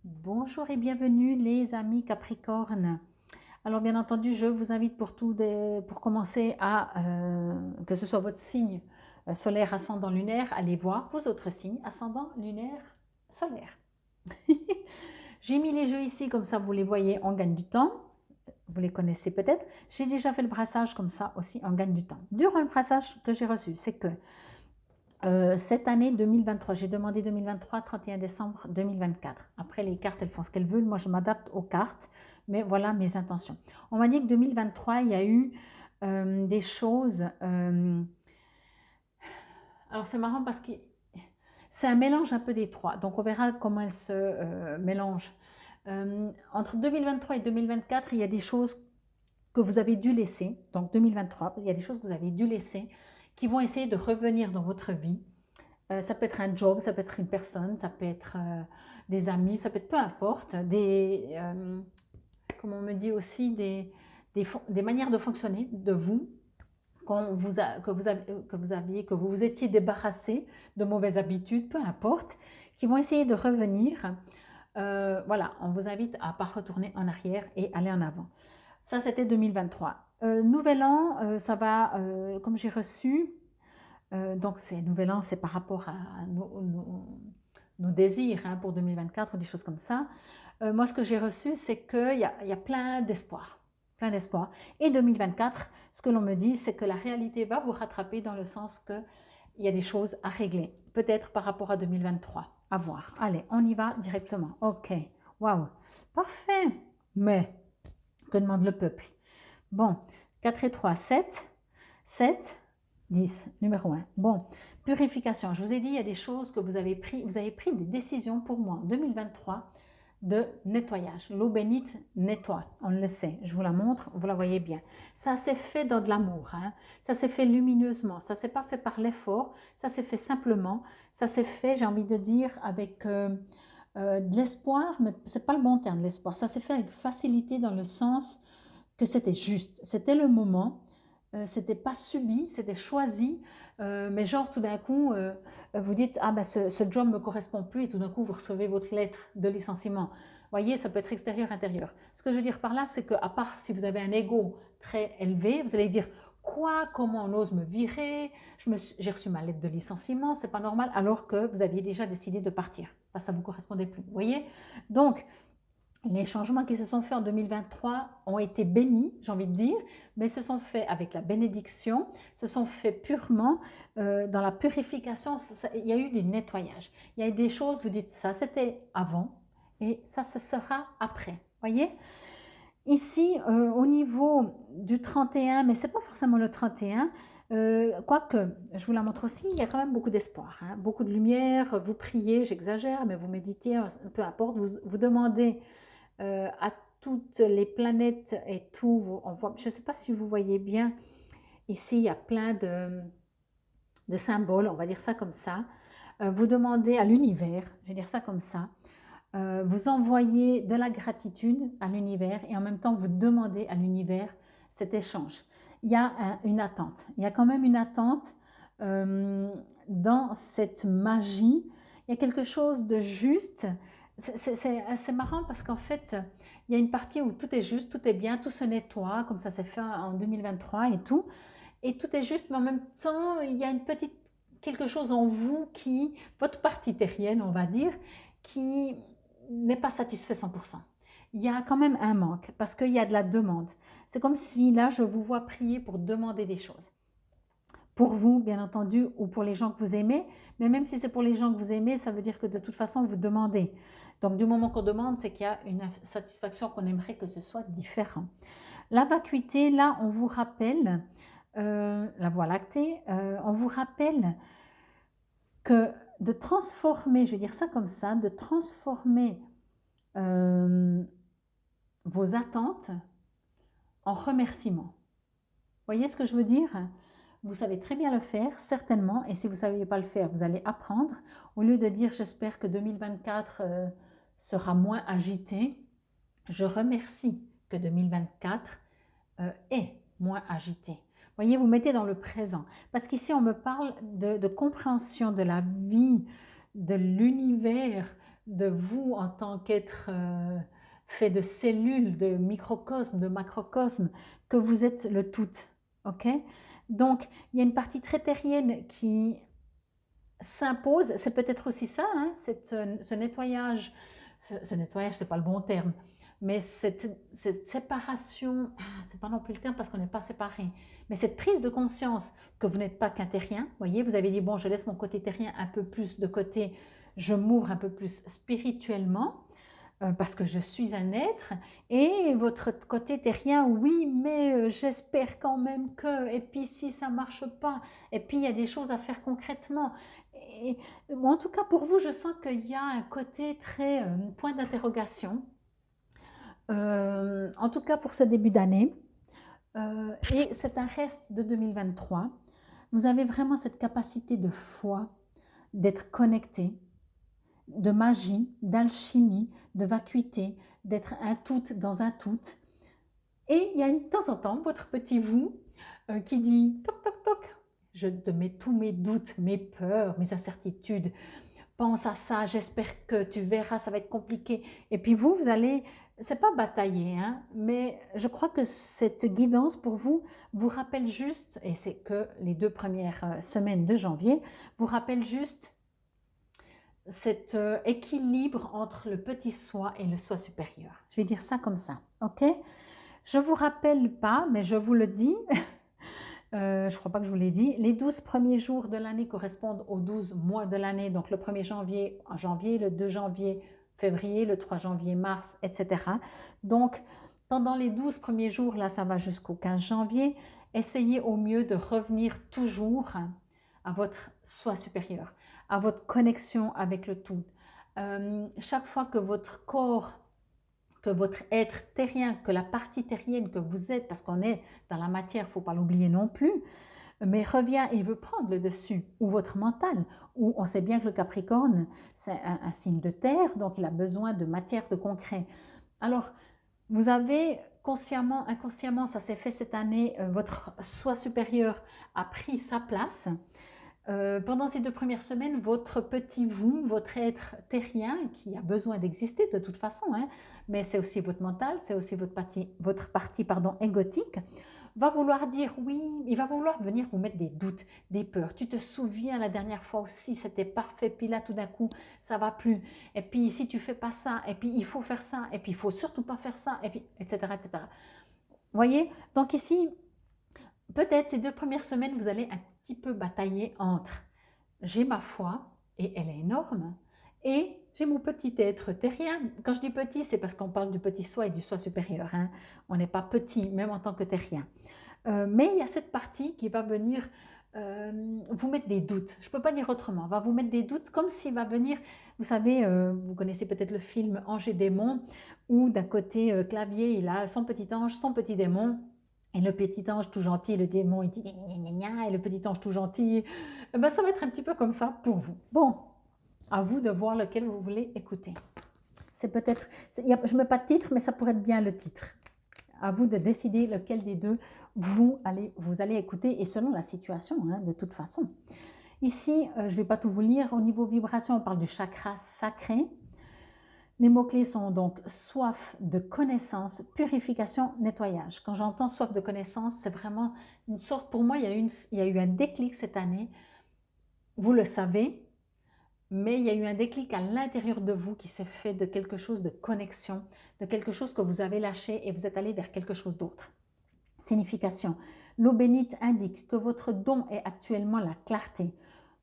Bonjour et bienvenue les amis Capricorne. Alors bien entendu, je vous invite pour commencer que ce soit votre signe solaire, ascendant, lunaire, allez voir vos autres signes, ascendant, lunaire, solaire. J'ai mis les jeux ici, comme ça vous les voyez, on gagne du temps. Vous les connaissez peut-être. J'ai déjà fait le brassage, comme ça aussi on gagne du temps. Durant le brassage que j'ai reçu, c'est que cette année 2023, j'ai demandé 2023, 31 décembre 2024. Après, les cartes, elles font ce qu'elles veulent. Moi, je m'adapte aux cartes, mais voilà mes intentions. On m'a dit que 2023, il y a eu des choses. Alors, c'est marrant parce que c'est un mélange un peu des trois. Donc, on verra comment elles se mélangent. Entre 2023 et 2024, il y a des choses que vous avez dû laisser. Donc, 2023, il y a des choses que vous avez dû laisser qui vont essayer de revenir dans votre vie. Ça peut être un job, ça peut être une personne, ça peut être des amis, ça peut être peu importe, comme on me dit aussi, des manières de fonctionner de vous, que vous vous étiez débarrassé de mauvaises habitudes, peu importe, qui vont essayer de revenir. Voilà, on vous invite à ne pas retourner en arrière et aller en avant. Ça, c'était 2023. Nouvel an, ça va, comme j'ai reçu, donc, c'est Nouvel An, c'est par rapport à nos désirs hein, pour 2024 ou des choses comme ça. Moi, ce que j'ai reçu, c'est qu'il y a plein d'espoir. Plein d'espoir. Et 2024, ce que l'on me dit, c'est que la réalité va vous rattraper dans le sens qu'il y a des choses à régler. Peut-être par rapport à 2023. À voir. Allez, on y va directement. Ok. Waouh. Parfait. Mais, que demande le peuple? Bon, 4 et 3, 7. 7, 10, numéro 1. Bon, purification. Je vous ai dit, il y a des choses que vous avez pris des décisions pour moi en 2023 de nettoyage. L'eau bénite nettoie, on le sait. Je vous la montre, vous la voyez bien. Ça s'est fait dans de l'amour, hein. Ça s'est fait lumineusement, ça s'est pas fait par l'effort, ça s'est fait simplement, ça s'est fait, j'ai envie de dire, avec de l'espoir, mais c'est pas le bon terme, l'espoir. Ça s'est fait avec facilité dans le sens que c'était juste, c'était le moment, c'était pas subi, c'était choisi, mais genre tout d'un coup, vous dites ah ben ce job me correspond plus et tout d'un coup vous recevez votre lettre de licenciement. Vous voyez, ça peut être extérieur, intérieur. Ce que je veux dire par là, c'est que à part si vous avez un ego très élevé, vous allez dire quoi, comment on ose me virer, j'ai reçu ma lettre de licenciement, c'est pas normal, alors que vous aviez déjà décidé de partir. Ça vous correspondait plus. Vous voyez, donc les changements qui se sont faits en 2023 ont été bénis, j'ai envie de dire, mais se sont faits avec la bénédiction, se sont faits purement dans la purification. Il y a eu du nettoyage. Il y a eu des choses, vous dites ça c'était avant et ça ce sera après. Voyez. Ici, au niveau du 31, mais ce n'est pas forcément le 31, quoique, je vous la montre aussi, il y a quand même beaucoup d'espoir, hein, beaucoup de lumière, vous priez, j'exagère, mais vous méditez, peu importe, vous demandez à toutes les planètes et tout. On voit, je ne sais pas si vous voyez bien, ici il y a plein de symboles, on va dire ça comme ça. Vous demandez à l'univers, je vais dire ça comme ça, vous envoyez de la gratitude à l'univers et en même temps vous demandez à l'univers cet échange. Il y a une attente, il y a quand même une attente dans cette magie, il y a quelque chose de juste. C'est assez marrant parce qu'en fait, il y a une partie où tout est juste, tout est bien, tout se nettoie, comme ça s'est fait en 2023 et tout est juste, mais en même temps, il y a une petite quelque chose en vous qui, votre partie terrienne, on va dire, qui n'est pas satisfait 100%. Il y a quand même un manque parce qu'il y a de la demande. C'est comme si là, je vous vois prier pour demander des choses. Pour vous, bien entendu, ou pour les gens que vous aimez, mais même si c'est pour les gens que vous aimez, ça veut dire que de toute façon, vous demandez. Donc, du moment qu'on demande, c'est qu'il y a une satisfaction qu'on aimerait que ce soit différent. La vacuité, là, on vous rappelle, la voie lactée, on vous rappelle que de transformer, je vais dire ça comme ça, de transformer vos attentes en remerciements. Vous voyez ce que je veux dire? Vous savez très bien le faire, certainement, et si vous ne saviez pas le faire, vous allez apprendre. Au lieu de dire j'espère que 2024 sera moins agité, je remercie que 2024 est moins agité. Vous voyez, vous mettez dans le présent. Parce qu'ici, on me parle de compréhension de la vie, de l'univers, de vous en tant qu'être fait de cellules, de microcosme, de macrocosme, que vous êtes le tout. Ok? Donc, il y a une partie très terrienne qui s'impose. C'est peut-être aussi ça, hein, ce nettoyage. Ce nettoyage, c'est pas le bon terme. Mais cette séparation, c'est pas non plus le terme parce qu'on n'est pas séparés. Mais cette prise de conscience que vous n'êtes pas qu'un terrien, voyez, vous avez dit, bon, je laisse mon côté terrien un peu plus de côté, je m'ouvre un peu plus spirituellement parce que je suis un être, et votre côté terrien, oui, mais j'espère quand même que, et puis si ça ne marche pas, et puis il y a des choses à faire concrètement. Et, en tout cas, pour vous, je sens qu'il y a un côté très point d'interrogation, en tout cas pour ce début d'année, et c'est un reste de 2023. Vous avez vraiment cette capacité de foi, d'être connecté, de magie, d'alchimie, de vacuité, d'être un tout dans un tout. Et il y a de temps en temps votre petit vous qui dit toc toc toc, je te mets tous mes doutes, mes peurs, mes incertitudes, pense à ça, j'espère que tu verras, ça va être compliqué. Et puis vous, vous allez, c'est pas batailler, hein, mais je crois que cette guidance pour vous vous rappelle juste, et c'est que les 2 premières semaines de janvier, vous rappelle juste cet équilibre entre le petit soi et le soi supérieur. Je vais dire ça comme ça, ok? Je ne vous rappelle pas, mais je vous le dis, je ne crois pas que je vous l'ai dit, les 12 premiers jours de l'année correspondent aux 12 mois de l'année, donc le 1er janvier, en janvier, le 2 janvier, février, le 3 janvier, mars, etc. Donc, pendant les 12 premiers jours, là, ça va jusqu'au 15 janvier, essayez au mieux de revenir toujours à votre soi supérieur, à votre connexion avec le tout. Chaque fois que votre corps, que votre être terrien, que la partie terrienne que vous êtes, parce qu'on est dans la matière, il ne faut pas l'oublier non plus, mais revient et veut prendre le dessus, ou votre mental, ou on sait bien que le Capricorne, c'est un signe de terre, donc il a besoin de matière, de concret. Alors, vous avez consciemment, inconsciemment, ça s'est fait cette année, votre soi supérieur a pris sa place. Pendant ces 2 premières semaines, votre petit vous, votre être terrien, qui a besoin d'exister de toute façon, hein, mais c'est aussi votre mental, c'est aussi votre partie égotique, va vouloir dire oui, il va vouloir venir vous mettre des doutes, des peurs. Tu te souviens la dernière fois aussi, c'était parfait, puis là tout d'un coup, ça va plus. Et puis si tu fais pas ça, et puis il faut faire ça, et puis il faut surtout pas faire ça, et puis etc. etc. Vous voyez? Donc ici, peut-être ces 2 premières semaines, vous allez un petit peu batailler entre j'ai ma foi, et elle est énorme, et j'ai mon petit être terrien. Quand je dis petit, c'est parce qu'on parle du petit soi et du soi supérieur. Hein. On n'est pas petit, même en tant que terrien. Mais il y a cette partie qui va venir vous mettre des doutes. Je ne peux pas dire autrement. Va vous mettre des doutes comme s'il va venir, vous savez, vous connaissez peut-être le film Ange et démon, où d'un côté, Clavier, il a son petit ange, son petit démon. Et le petit ange tout gentil, le démon, il dit gna gna gna gna, et le petit ange tout gentil, ben, ça va être un petit peu comme ça pour vous. Bon, à vous de voir lequel vous voulez écouter. C'est peut-être, je ne mets pas de titre, mais ça pourrait être bien le titre. À vous de décider lequel des deux vous allez écouter, et selon la situation, hein, de toute façon. Ici, je ne vais pas tout vous lire. Au niveau vibration, on parle du chakra sacré. Les mots-clés sont donc soif de connaissance, purification, nettoyage. Quand j'entends soif de connaissance, c'est vraiment une sorte, pour moi, il y a eu un déclic cette année. Vous le savez, mais il y a eu un déclic à l'intérieur de vous qui s'est fait de quelque chose de connexion, de quelque chose que vous avez lâché et vous êtes allé vers quelque chose d'autre. Signification. L'eau bénite indique que votre don est actuellement la clarté.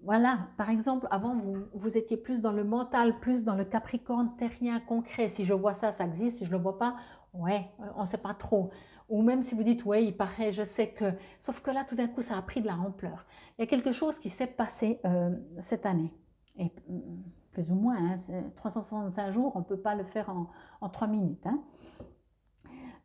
Voilà, par exemple, avant, vous étiez plus dans le mental, plus dans le capricorne terrien concret. Si je vois ça, ça existe. Si je ne le vois pas, ouais, on ne sait pas trop. Ou même si vous dites, ouais, il paraît, je sais que... Sauf que là, tout d'un coup, ça a pris de la ampleur. Il y a quelque chose qui s'est passé cette année. Et plus ou moins, hein, 365 jours, on ne peut pas le faire en 3 minutes. Hein.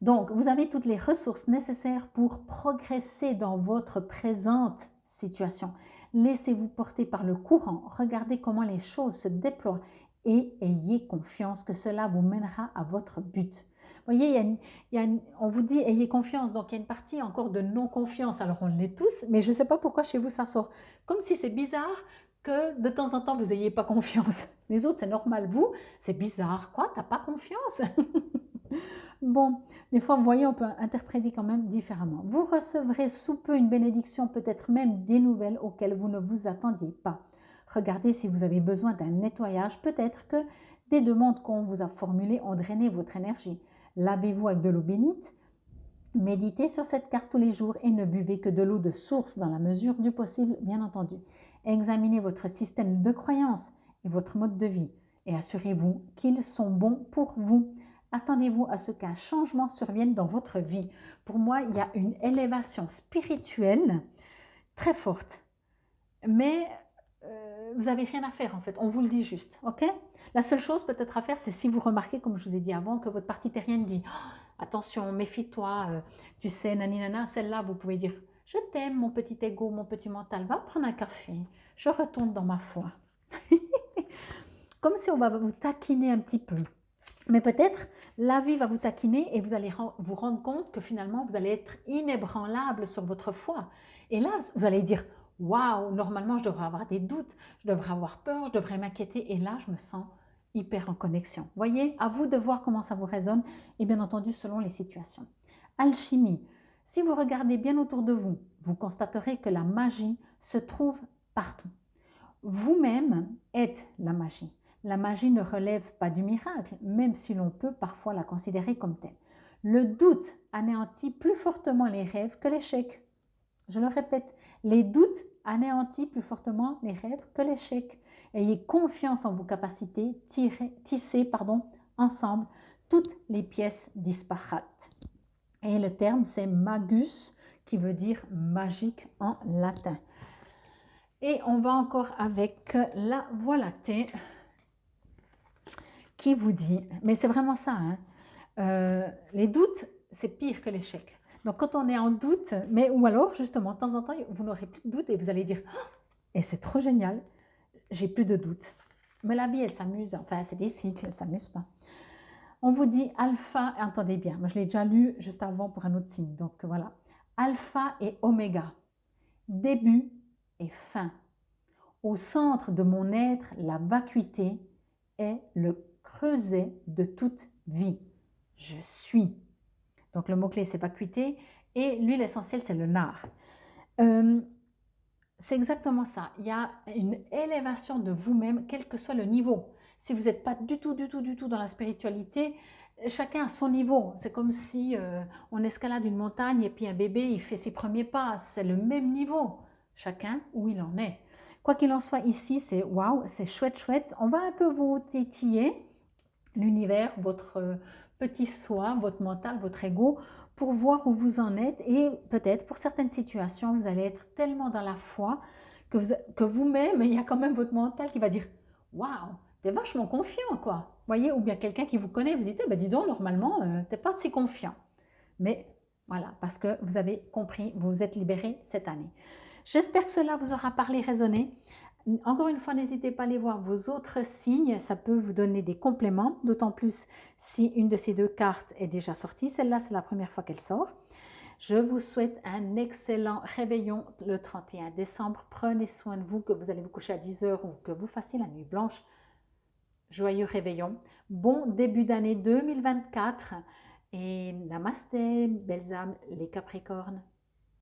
Donc, vous avez toutes les ressources nécessaires pour progresser dans votre présente situation. Laissez-vous porter par le courant, regardez comment les choses se déploient et ayez confiance que cela vous mènera à votre but. Vous voyez, on vous dit ayez confiance, donc il y a une partie encore de non-confiance. Alors on l'est tous, mais je ne sais pas pourquoi chez vous ça sort. Comme si c'est bizarre que de temps en temps, vous n'ayez pas confiance. Les autres, c'est normal. Vous, c'est bizarre. Quoi, t'as pas confiance? Bon, des fois, vous voyez, on peut interpréter quand même différemment. Vous recevrez sous peu une bénédiction, peut-être même des nouvelles auxquelles vous ne vous attendiez pas. Regardez si vous avez besoin d'un nettoyage. Peut-être que des demandes qu'on vous a formulées ont drainé votre énergie. Lavez-vous avec de l'eau bénite. Méditez sur cette carte tous les jours et ne buvez que de l'eau de source dans la mesure du possible, bien entendu. Examinez votre système de croyances et votre mode de vie et assurez-vous qu'ils sont bons pour vous. Attendez-vous à ce qu'un changement survienne dans votre vie. Pour moi, il y a une élévation spirituelle très forte. Mais vous n'avez rien à faire en fait, on vous le dit juste, ok? La seule chose peut-être à faire, c'est si vous remarquez, comme je vous ai dit avant, que votre partie terrienne dit oh, « Attention, méfie-toi, tu sais, naninana », celle-là, vous pouvez dire « Je t'aime, mon petit ego, mon petit mental, va prendre un café, je retourne dans ma foi. » Comme si on va vous taquiner un petit peu. Mais peut-être, la vie va vous taquiner et vous allez vous rendre compte que finalement, vous allez être inébranlable sur votre foi. Et là, vous allez dire « Waouh, normalement, je devrais avoir des doutes, je devrais avoir peur, je devrais m'inquiéter. » Et là, je me sens hyper en connexion. Voyez, à vous de voir comment ça vous résonne et bien entendu, selon les situations. Alchimie. Si vous regardez bien autour de vous, vous constaterez que la magie se trouve partout. Vous-même êtes la magie. La magie ne relève pas du miracle, même si l'on peut parfois la considérer comme telle. Le doute anéantit plus fortement les rêves que l'échec. Je le répète, les doutes anéantissent plus fortement les rêves que l'échec. Ayez confiance en vos capacités, tissez ensemble toutes les pièces disparates. Et le terme, c'est magus, qui veut dire magique en latin. Et on va encore avec la Voie lactée qui vous dit, mais c'est vraiment ça, hein, les doutes, c'est pire que l'échec. Donc quand on est en doute, mais ou alors justement, de temps en temps, vous n'aurez plus de doute et vous allez dire, oh, et c'est trop génial, j'ai plus de doute. Mais la vie, elle s'amuse, enfin c'est des cycles, elle ne s'amuse pas. On vous dit alpha, entendez bien, moi je l'ai déjà lu juste avant pour un autre signe, donc voilà. Alpha et oméga, début et fin. Au centre de mon être, la vacuité est le creuset de toute vie. Je suis. Donc le mot-clé, c'est vacuité. Et l'huile essentielle, c'est le nard. C'est exactement ça. Il y a une élévation de vous-même, quel que soit le niveau. Si vous n'êtes pas du tout dans la spiritualité, chacun à son niveau. C'est comme si on escalade une montagne et puis un bébé, il fait ses premiers pas. C'est le même niveau. Chacun où il en est. Quoi qu'il en soit ici, c'est waouh, c'est chouette, chouette. On va un peu vous titiller l'univers, votre petit soi, votre mental, votre ego, pour voir où vous en êtes. Et peut-être pour certaines situations, vous allez être tellement dans la foi que vous-même, il y a quand même votre mental qui va dire « Waouh, t'es vachement confiant, quoi !» Voyez, ou bien quelqu'un qui vous connaît, vous dites eh ben, « Dis donc, normalement, t'es pas si confiant. » Mais voilà, parce que vous avez compris, vous vous êtes libéré cette année. J'espère que cela vous aura parlé, résonné. Encore une fois, n'hésitez pas à aller voir vos autres signes, ça peut vous donner des compléments, d'autant plus si une de ces deux cartes est déjà sortie. Celle-là, c'est la première fois qu'elle sort. Je vous souhaite un excellent réveillon le 31 décembre. Prenez soin de vous, que vous allez vous coucher à 10 h ou que vous fassiez la nuit blanche. Joyeux réveillon. Bon début d'année 2024 et namasté, belles âmes, les Capricornes.